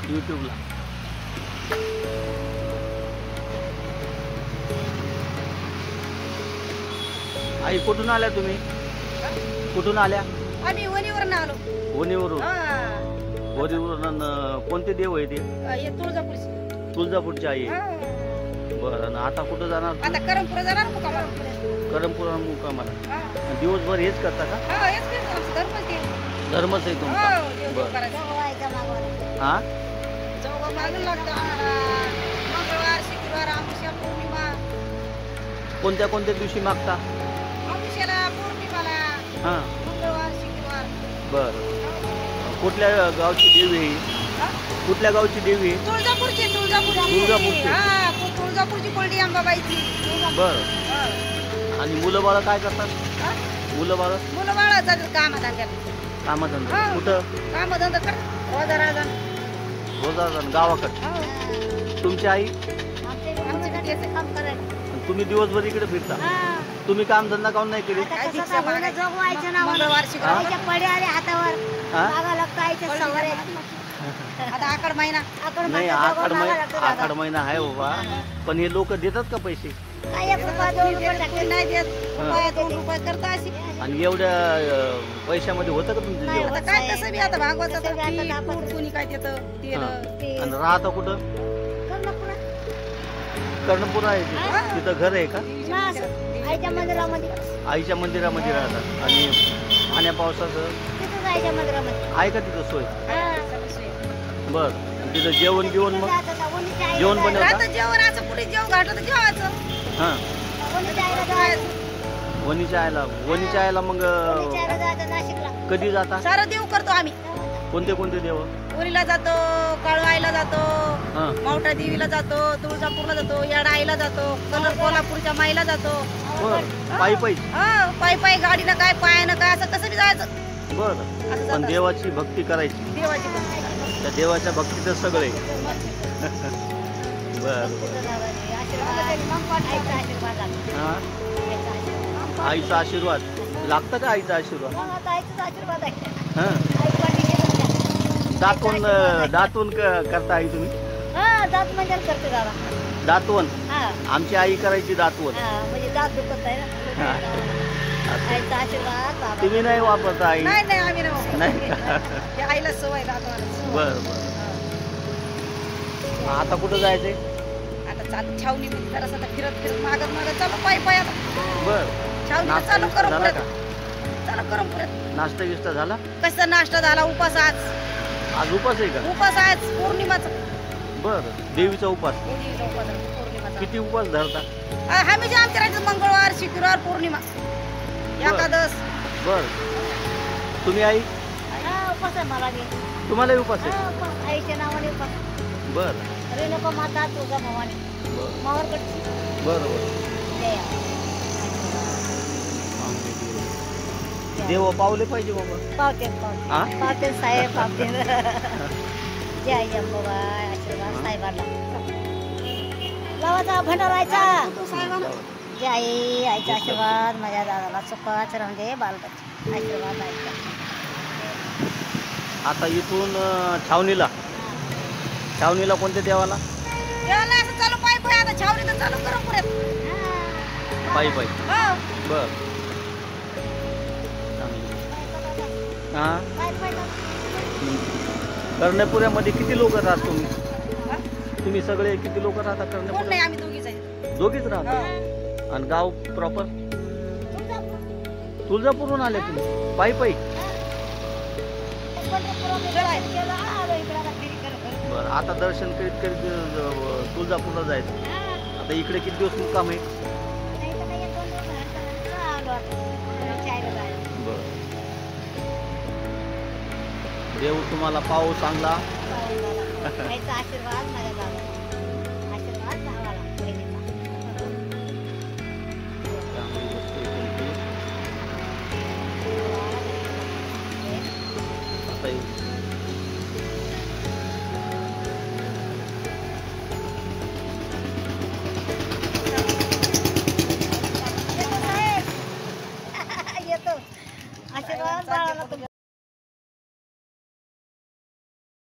यूट्यूबला. आई कुठून आल्या तुम्ही? कुठून आल्या? आम्ही वणीवरून आलो. वणीवरून. हा. वणीवरून कोणते देव आहे ते? हे तुळजापूरची. तुळजापूरची आई हा. आहे. बरं. आता कुठं जाणार? आता करमपूर जाणार मुक्कामाला. करमपुरा मुक्कामाला. हा. दिवसभर हेच करता का? हा, हेच करतो आमचं धर्मच ते. धर्मच आहे तुमचा? हो, देव देव बरं. करायचं. हा. चौघं मागून लागतं आम्हाला. मंगळवार, शुक्रवार, अमावस्या, पौर्णिमा. कोणत्या कोणत्या दिवशी मागता? अमावस्याला, पौर्णिमाला, हा. मंगळवार, शुक्रवार. बरं. कुठल्या गावची देवी आहे? हा? कुठल्या गावची देवी आहे? तुळजापूरची. तुळजापूरची. हा, तुळजापूरची कोल्डी अंबाबाईची. बरं. हा. आणि मुलं बाळ काय करतात? हा? मुलं बाळ मुलं बाळा जातात कामाधंद्याला. कामधंदा हा. कुठं? कामधंदा कर रोजा राजा. रोजात गावाकडे. हो. तुमची आई? आमचे बी तेच आहे. काम करायला. आणि तुम्ही दिवसभर इकडे फिरता? तुम्ही कामधंदा काऊन नाही केले? काय भिक्षा मागायची? मंगळवार, शुक्रवार. हा? आता आकड महिना. नाही आखाड महिना आहे बाबा, पण हे लोक देतात का पैसे? नाही देत. रुपये 2 रुपये करता अशी. आणि एवढ्या पैशामध्ये होतं का तुमचं जेवण? आता काय कसं बी आता भागवत कोणी काय देतं तेल. आणि राहता कुठं? कर्णपूर आहे तिथं. तिथं घर आहे का? आईच्या मंदिरामध्ये. आईच्या मंदिरामध्ये राहतात. आणि पाण्या पावसाचं तिथं आईच्या मंदिरामध्ये. आहे का तिथं सोय? बर. तिथं जेवण बिवण मग जेवण बनवतात? जेवण असं पुढे जेव घाटलं तर जेवायचं. हा. जायचं. वणीच्या आयला मग नाशिकला. कधी जाता? सारं देव करतो आम्ही. कोणते कोणते देव? वणीला जातो, काळू आईला जातो, हा. मावठा देवीला जातो, तुळजापूरला जातो, येडा आईला जातो, कोल्हापूरच्या माईला जातो. बर. पायी पायी? हा, पायी पायी गाडीनं काय पायानं काय असं कसं बी जायचं. बर. असं पण जातं. देवाची भक्ती करायची. देवाची भक्ती करायची. त्या देवाच्या भक्तीचं सगळे. बर. हा. आईचा आशीर्वाद लागतं का? आईचा आशीर्वाद. हा. दातवण करता आई तुम्ही? दातवण. आमची आई करायची दातवण. हा. तुम्ही नाही वापरता आई? नाही नाही आम्ही नाही नाही का? वापरत. त्या आईला सवय दाखवायला. बर बर. आता कुठं जायचंय? आता चालू छावणी मध्ये जरासं आता फिरत मागत चालू पायी पायी आता. बर. छावणी नाश्ता चालू बिस्टा करून झाला पुढे. का? चालू करून पुढे. नाश्ता गिस्टा झाला? कसा नाश्ता झाला? उपास आज. आज उपास आहे का? उपास आज पौर्णिमाचा. बर. देवीचा उपास. देवीचा उपास आहे, पौर्णिमाचा. किती उपास धरता? आम्ही जे आमच्या राहायचं मंगळवार, शुक्रवार, पौर्णिमा, एकादश. बर. तुम्ही आई? उपास आहे मला बी. तुम्हालाही उपास आहे? आईच्या नावाने उपास. बर. रेणुका माता, तुळजा भवानी, बर. मावरकडची. बरोबर. देव पावले पाहिजे बाबा. पावते हा? पावते साहेब पावते. जय आई अंबाबाई, आशीर्वाद साहेबांना. गावाचा भंडारायचा. जय आई, आईचा आशीर्वाद माझ्या दादाला सुखाच राहून दे. बालबच्चे आशीर्वाद आईचा. आता इथून छावणीला कोणत्या देवाला? देवाला असं चालू पायी पायी. आता छावणी तर चालू करू पुढे. पायी पायी. हो. बर. हा. कर्णपुऱ्यामध्ये किती लोक राहतात तुम्ही? तुम्ही सगळे किती लोक राहता कोण नाही, कर्णपुऱ्यात? आम्ही दोघीच आहे. दोघीच राहता. आणि गाव प्रॉपर तुळजापूरहून आले तुम्ही पायी पायी? बरं. आता दर्शन करीत करीत तुळजापूरला जायचं. आता इकडे किती दिवस मुक्काम आहे? बरं. देव तुम्हाला पाव चांगला. आशीर्वाद माझ्या दादा. आशीर्वाद भावाला, बहिणीचा. चांगली गोष्ट आहे तुमची. आता